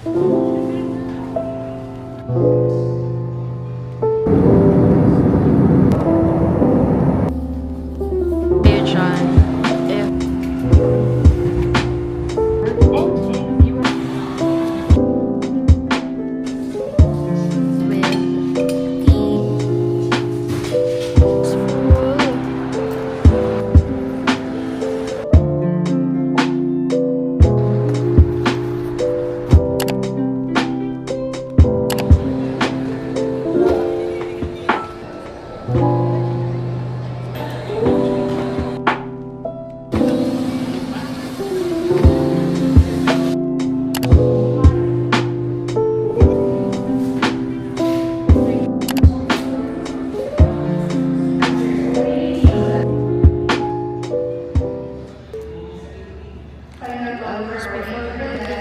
Hey, John. With hours before we leave.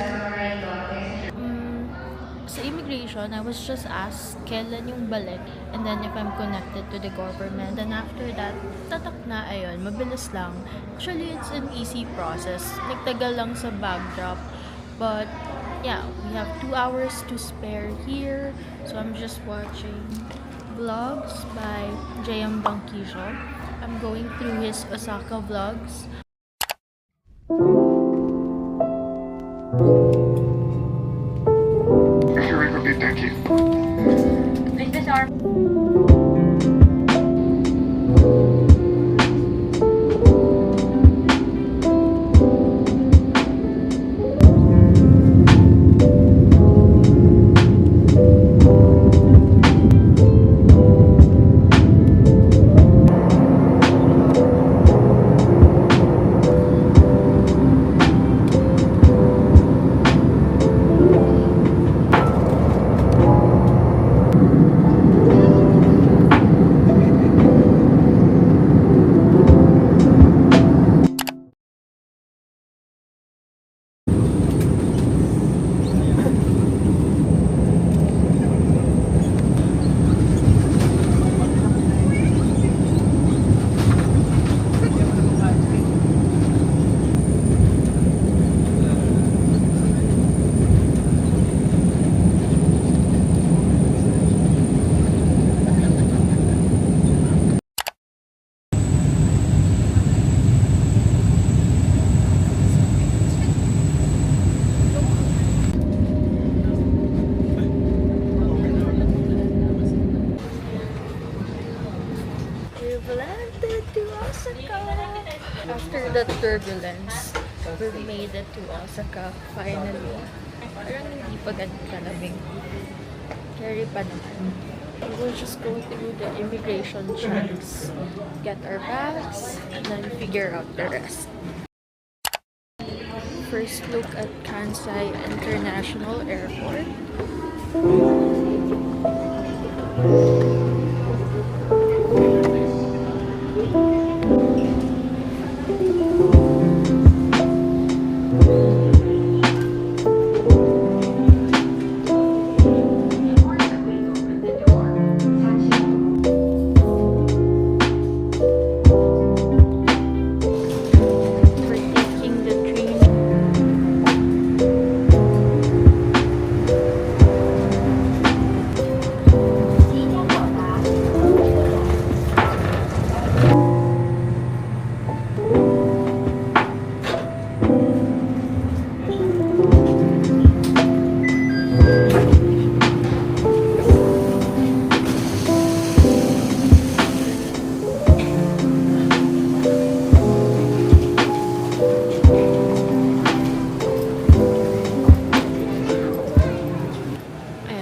Sa immigration, I was just asked kailan yung balik and then if I'm connected to the government, and after that, tatak na, ayun, mabilis lang. Actually, it's an easy process. Nagtagal lang sa bag drop, but yeah, we have 2 hours to spare here, so I'm just watching vlogs by JM Bangkisho. I'm going through his Osaka vlogs. Thank you. Is this our We've landed to Osaka! After the turbulence, we've made it to Osaka finally. Parang hindi pa ganun kalamig. Carry pa naman. We will just go through the immigration checks, get our bags, and then figure out the rest. First look at Kansai International Airport.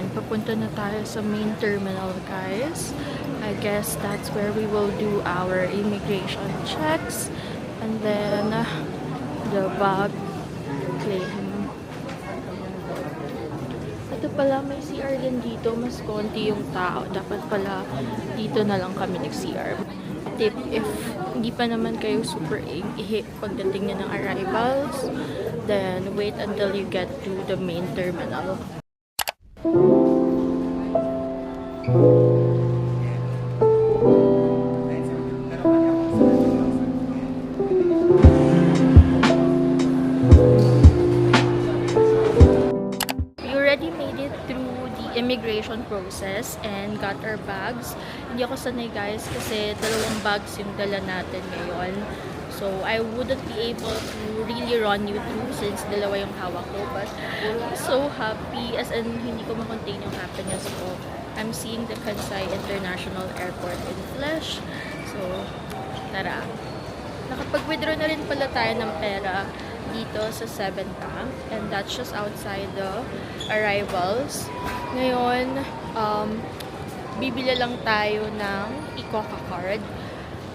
Papunta na tayo sa main terminal, guys. I guess that's where we will do our immigration checks and then the bag claim. Ito pala, may CR din dito. Mas konti yung tao. Dapat pala dito na lang kami nag-CR. Tip, if hindi pa naman kayo super ihi pagdating nyo ng arrivals, then wait until you get to the main terminal. immigration process and got our bags. Hindi ako sanay guys kasi dalawang bags yung dala natin ngayon. So, I wouldn't be able to really run you through since dalawa yung hawak ko. But, I'm so happy as in hindi ko makontain yung happiness ko. I'm seeing the Kansai International Airport in flesh. So, tara. Nakapag-withdraw na rin pala tayo ng pera dito sa 7th Bank. And that's just outside the arrivals. Ngayon, bibili lang tayo ng Icoca card.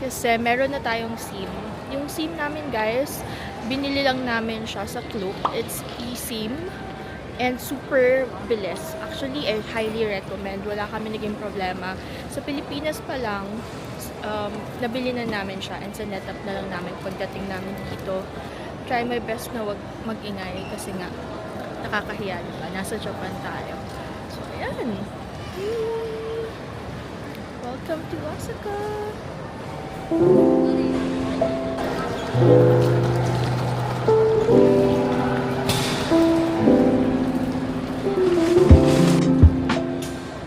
Kasi meron na tayong SIM. Yung SIM namin guys, binili lang namin siya sa Klook. It's eSIM. And super bilis. Actually, I highly recommend. Wala kami naging problema. Sa Pilipinas pa lang, nabili na namin siya. And sinet up na lang namin pagdating namin dito. Try my best na wag mag-ingay kasi nga nakakahiya, diba? Nasa Japan tayo. So, ayan. Welcome to Osaka!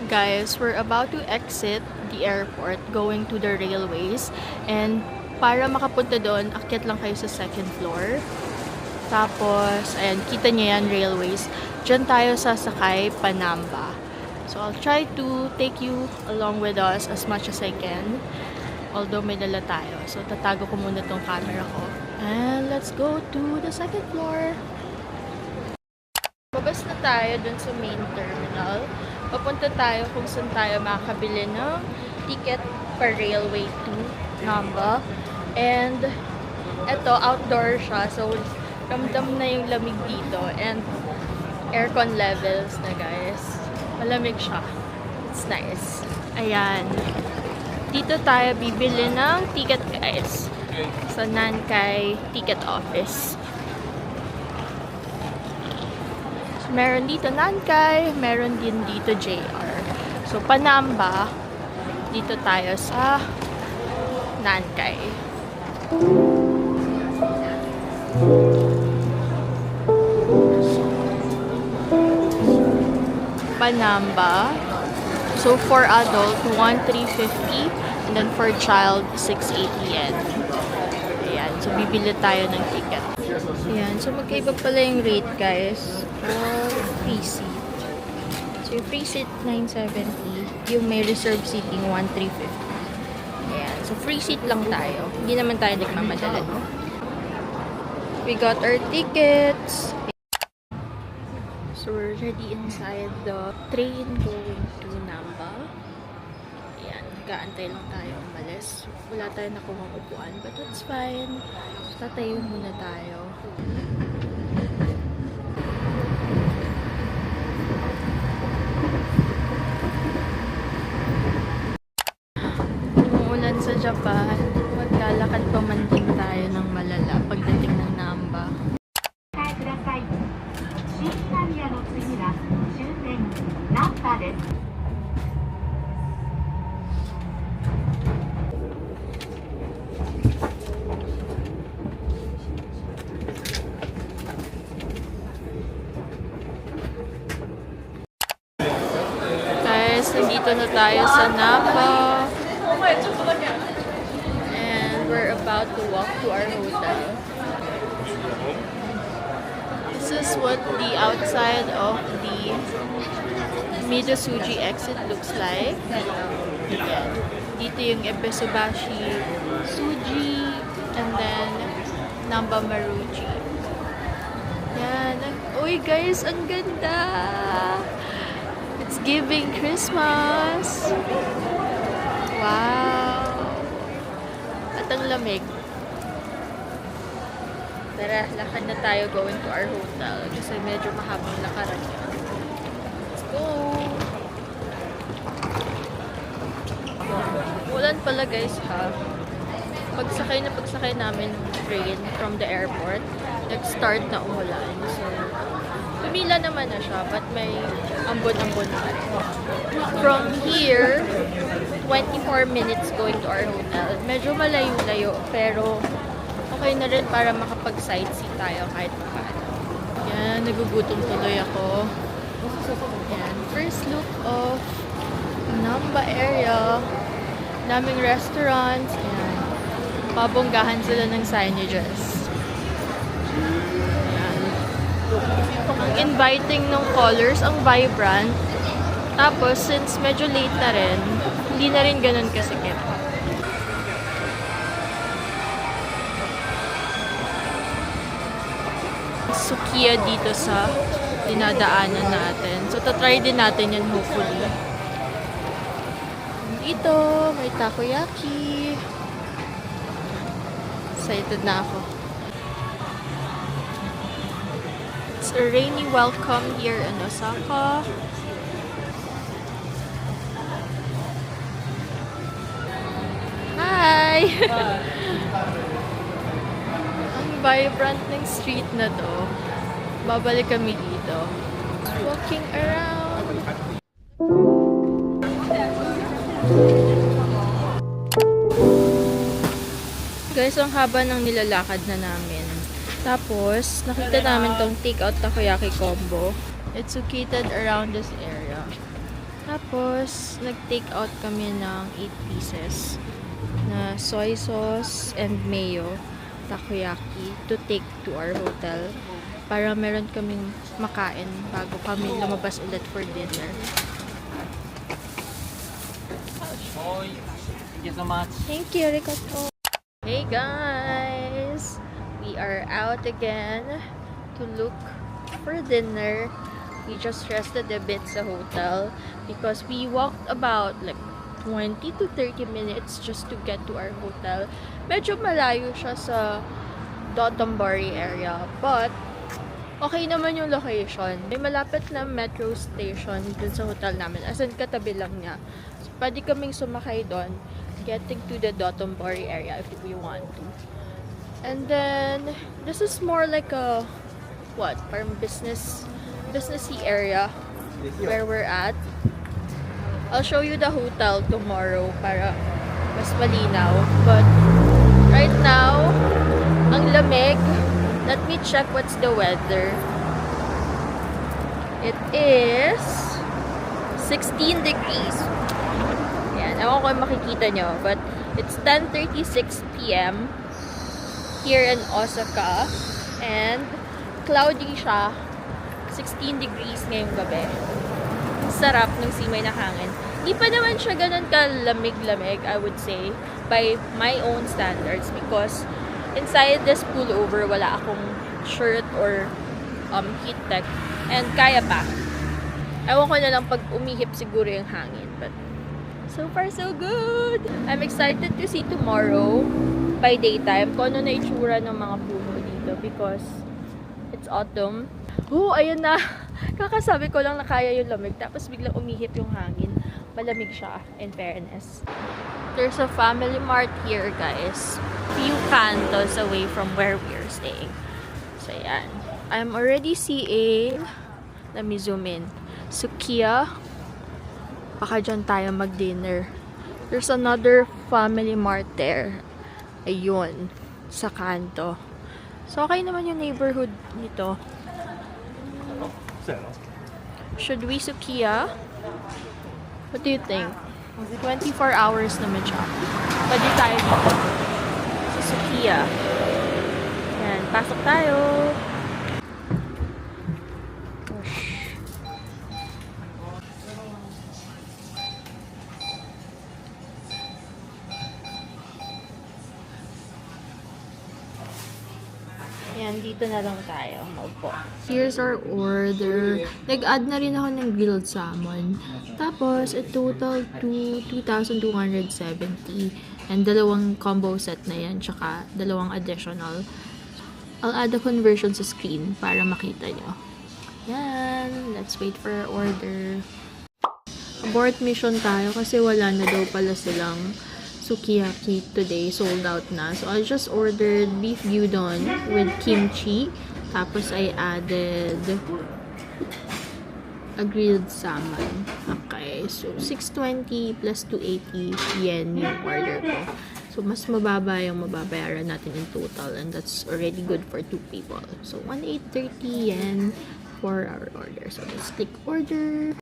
Guys, we're about to exit the airport going to the railways, and para makapunta doon, akyat lang kayo sa 2nd floor. Tapos, ayan, kita niyo yan, railways. Diyan tayo sasakay Panamba. So, I'll try to take you along with us as much as I can. Although may dala tayo. So, tatago ko muna tong camera ko. And let's go to the 2nd floor. Babas na tayo dun sa main terminal. Papunta tayo kung saan tayo makakabili ng ticket per railway to Namba. And eto, outdoor siya. So, ramdam na yung lamig dito. And aircon levels na guys. Malamig siya. It's nice. Ayan. Dito tayo bibili ng ticket guys. Sa Nankai Ticket Office. So, meron dito Nankai, meron din dito JR. So, Panamba, dito tayo sa Nankai. Panamba. So, for adult, 1,350. And then for child, 680 yen. Ayan. So, bibili tayo ng ticket. Ayan. So, magkaiba pala yung rate, guys. Free seat. So, yung free seat, 970. Yung may reserve seating, 1,350. Ayan. So, free seat lang tayo. Hindi naman tayo nagmamadala. We got our tickets. So, we're already inside the train going to Namba. Ayan, nag-aantay lang tayo umalis. Wala tayong nakuha upuan, but that's fine. So, tatayo muna tayo. Umuulan sa Japan. Maglalakad pa man din tayo ng malala pagdating ng Namba. Guys, nandito na tayo sa Namba. And we're about to walk to our hotel. This is what the outside of the Midosuji exit looks like. Yan. Dito yung Ebesubashi Suji and then Namba Maruji. Yan. Uy guys, ang ganda! It's giving Christmas! Wow! At ang lamig. Tara, lakad na tayo going to our hotel kasi medyo mahabang lakaran yun. Let's go! Ulan pala guys ha. Pagsakay namin train from the airport, nag-start na umulan. So, tumila naman na siya, but may ambon-ambon pa rin. From here, 24 minutes going to our hotel. Medyo malayo-layo, pero okay na rin para makapag-sightsee tayo kahit paano. Yan, nagugutom tuloy ako. Ayan, first look of Namba area. Daming restaurants. Ayan. Pabonggahan sila ng signages. Ayan. Ang inviting ng colors, ang vibrant. Tapos, since medyo late na rin, hindi na rin ganun kasikip. Sukiya dito sa dinadaanan natin. So, tatry din natin yan hopefully. Dito, may takoyaki. Excited na ako. It's a rainy welcome here in Osaka. Hi! Ang vibrant ng street na to. Babalik kami dito. Walking around. Guys, ang haba ng nilalakad na namin. Tapos, nakita namin tong take-out takoyaki combo. It's located around this area. Tapos, nag-take out kami ng 8 pieces na soy sauce and mayo takoyaki to take to our hotel para meron kaming makain bago kami lumabas ulit for dinner. Thank you so much. Thank you, Ricoto. Hey guys! We are out again to look for dinner. We just rested a bit sa hotel because we walked about like 20 to 30 minutes just to get to our hotel. Medyo malayo siya sa Dotonbori area, but okay naman yung location. May malapit na metro station dun sa hotel namin. As in, katabi lang niya. So, pwede kaming sumakay doon, getting to the Dotonbori area if we want to. And then, this is more like a, what, parang businessy area where we're at. I'll show you the hotel tomorrow para mas malinaw. But, right now, ang lamig. Let me check what's the weather. It is 16 degrees. Yan. Ewan ko kung makikita nyo. But it's 10:36 p.m. here in Osaka. And cloudy siya. 16 degrees ngayong gabi. Sarap ng simay na hangin. Di pa naman siya ganun kalamig-lamig, I would say, by my own standards. Because inside this pullover, wala akong shirt or heat tech. And kaya pa. Ewan ko na lang pag umihip siguro yung hangin. But so far, so good! I'm excited to see tomorrow by daytime kung ano na itsura ng mga puno dito because it's autumn. Oh, ayun na! Kakasabi ko lang na kaya yung lamig. Tapos biglang umihip yung hangin. Malamig siya, in fairness. There's a family mart here, guys. Few cantos away from where we're staying. So, yan. I'm already seeing, let me zoom in, Sukiya. Baka dyan tayo mag-dinner. There's another family mart there. Ayun. Sa kanto. So, okay naman yung neighborhood nito. Should we Sukiya? What do you think? 24 hours naman siya. Pwede tayo dito. Sa Sukiya. Yan. Pasok tayo. Yan, dito na lang tayo. Maupo. Here's our order. Nag-add na rin ako ng grilled salmon. Tapos, it total to 2,270. And dalawang combo set na yan. Tsaka dalawang additional. I'll add the conversion sa screen para makita nyo. Yan. Let's wait for our order. Abort mission tayo kasi wala na daw pala silang sukiyaki today, sold out na. So, I just ordered beef gyudon with kimchi. Tapos, I added a grilled salmon. Okay. So, 620 plus 280 yen yung order ko. So, mas mababa yung mababayaran natin in total. And that's already good for 2 people. So, 1,830 yen. for our order. So let's click order.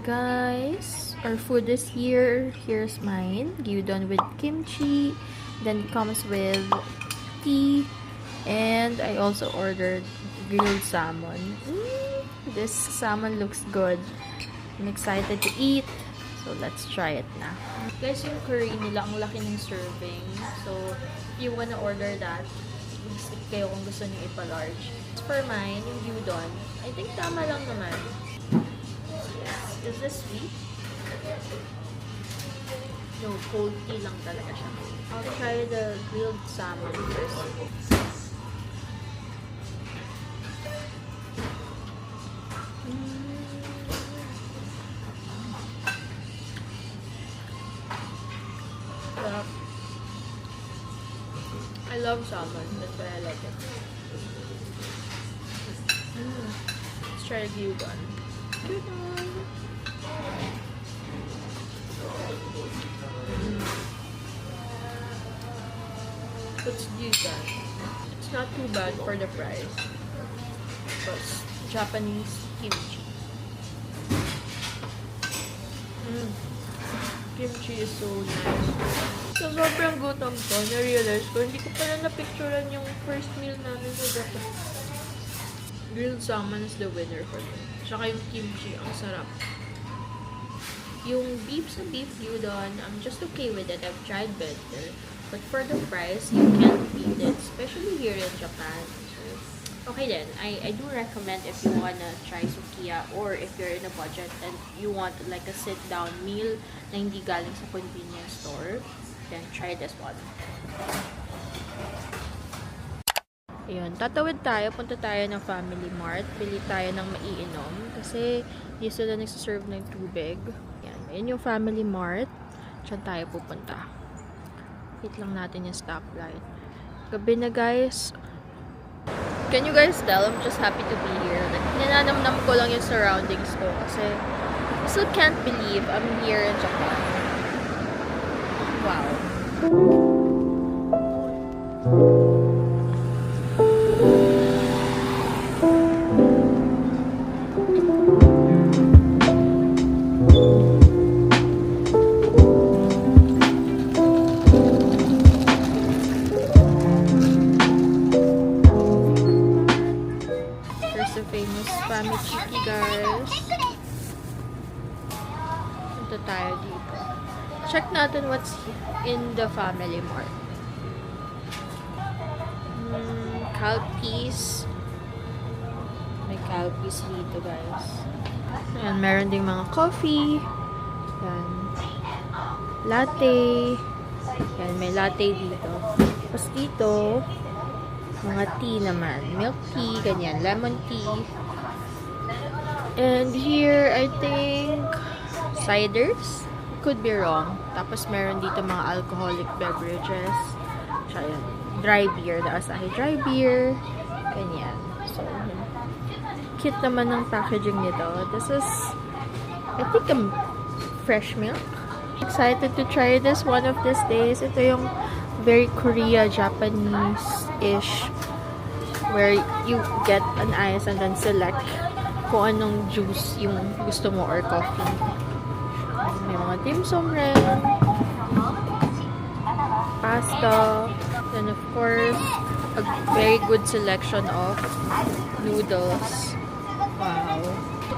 Guys, our food is here. Here's mine. Gyudon with kimchi. Then it comes with tea. And I also ordered grilled salmon. This salmon looks good. I'm excited to eat. So let's try it na. Guys, yung curry nila, ang laki ng serving. So, if you wanna order that, mag-stick kayo kung gusto niyo ipa-large. As for mine, yung gyudon, I think tama lang naman. Is this sweet? No, cold tea lang talaga siya. I'll try the grilled salmon first. I love salmon, that's why I like it. Let's try the gyudon. It's gyudon. It's not too bad for the price. Because Japanese kimchi. Kimchi is so nice. So, sobrang gutom ko. Na-realize ko, hindi ko pala na-picturean yung first meal namin sa Japan. Grilled salmon is the winner for me. Tsaka yung kimchi, ang sarap. Yung beef sa beef gyudon, I'm just okay with it. I've tried better. But for the price, you can't beat it. Especially here in Japan. So, okay then, I do recommend if you wanna try Sukiya or if you're in a budget and you want like a sit-down meal na hindi galing sa convenience store, then try this one. Ayun, tatawid tayo, punta tayo ng Family Mart, bili tayo ng maiinom kasi hindi sila nagsaserve ng tubig. Yan, ayun yung Family Mart. Diyan tayo pupunta. Hit lang natin yung stoplight. Gabi na guys. Can you guys tell? I'm just happy to be here. Like, ninanamnam ko lang yung surroundings ko kasi I still can't believe I'm here in Japan. Wow. There's the famous Famichiki, guys. Punta tayo dito. Check natin what's in the Family Mart. Calpees. May Calpees dito, guys. Ayan, meron ding mga coffee. Ayan. Latte. Ayan, may latte dito. Tapos dito, mga tea naman. Milk tea, ganyan. Lemon tea. And here, I think, ciders. Could be wrong. Tapos meron dito mga alcoholic beverages. So, ayan. Dry beer. The Asahi dry beer. Ganyan. So, cute naman ng packaging nito. This is, I think, a fresh milk. Excited to try this one of these days. Ito yung very Korea, Japanese-ish, where you get an ice and then select kung anong juice yung gusto mo or coffee. May mga dim sum rin, pasta, then of course, a very good selection of noodles. Wow.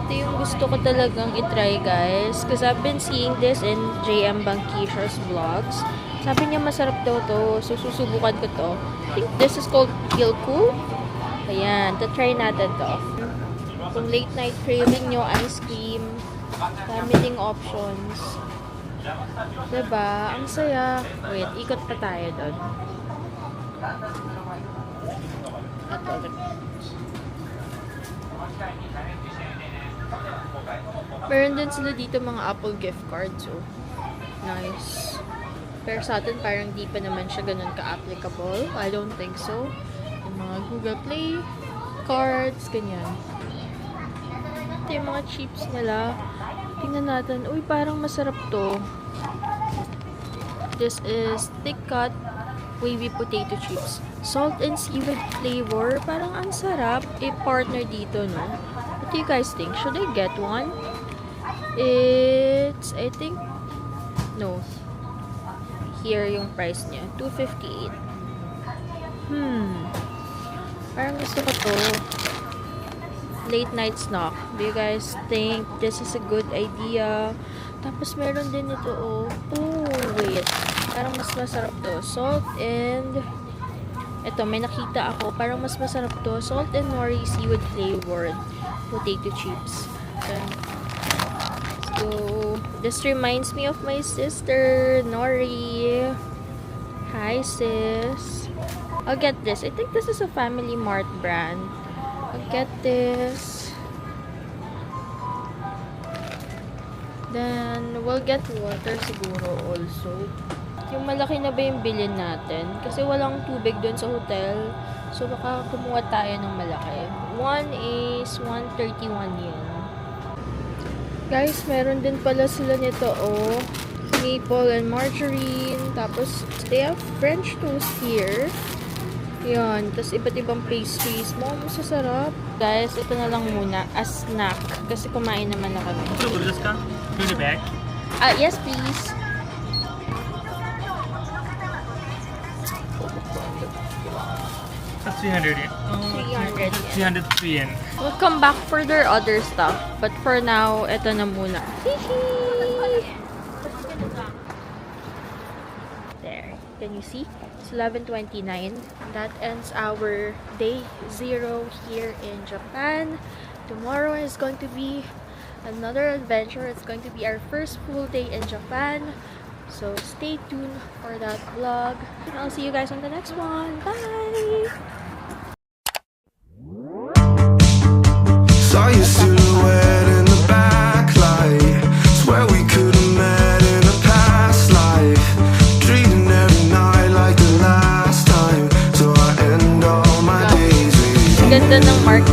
Ito yung gusto ko talagang itry, guys. Because I've been seeing this in JM Bangkisha's vlogs. Sabi niya masarap daw to. So, susubukan ko to. I think this is called Gilku. Ayan. Try natin to. Kung late night craving nyo, ice cream. Dami ding options. Diba? Ang saya. Wait, ikot pa tayo doon. Ito. Meron din sila dito mga Apple gift cards. So, nice. Pero sa atin, parang di pa naman siya ganun ka-applicable. I don't think so. Yung mga Google Play cards, ganyan. Ito yung mga chips nila. Tingnan natin. Uy, parang masarap to. This is thick cut wavy potato chips. Salt and seaweed flavor. Parang ang sarap i-partner dito, no? What do you guys think? Should I get one? It's, I think, no. Here yung price niya. 258. Parang gusto ko to. Late night snack. Do you guys think this is a good idea? Tapos meron din ito, oh. Oh, wait. Parang mas masarap to. Salt and... Ito, may nakita ako. Parang mas masarap to. Salt and nori seaweed flavored potato chips. Then, so, this reminds me of my sister, Nori. Hi, sis. I'll get this. I think this is a Family Mart brand. I'll get this. Then, we'll get water siguro also. Yung malaki na ba yung bilhin natin? Kasi walang tubig dun sa hotel. So, baka kumuha tayo ng malaki. One is 131 yen. Guys, meron din pala sila nito, oh. Maple and margarine. Tapos, they have French toast here. Yan. Tapos, iba't ibang pastries. Mukhang masasarap. Guys, ito na lang muna. As snack. Kasi kumain naman na kami. In the back. Yes, please. That's 300 yen. 300 yen. 303 yen. We'll come back for their other stuff. But for now, ito na muna. There. Can you see? It's 11:29. That ends our day 0 here in Japan. Tomorrow is going to be another adventure. It's going to be our first full day in Japan. So stay tuned for that vlog. And I'll see you guys on the next one. Bye! Saw your silhouette in the backlight. Swear we could have met in a past life. Dreaming every night like the last time. So I end all my days with you. Ganda ng mark.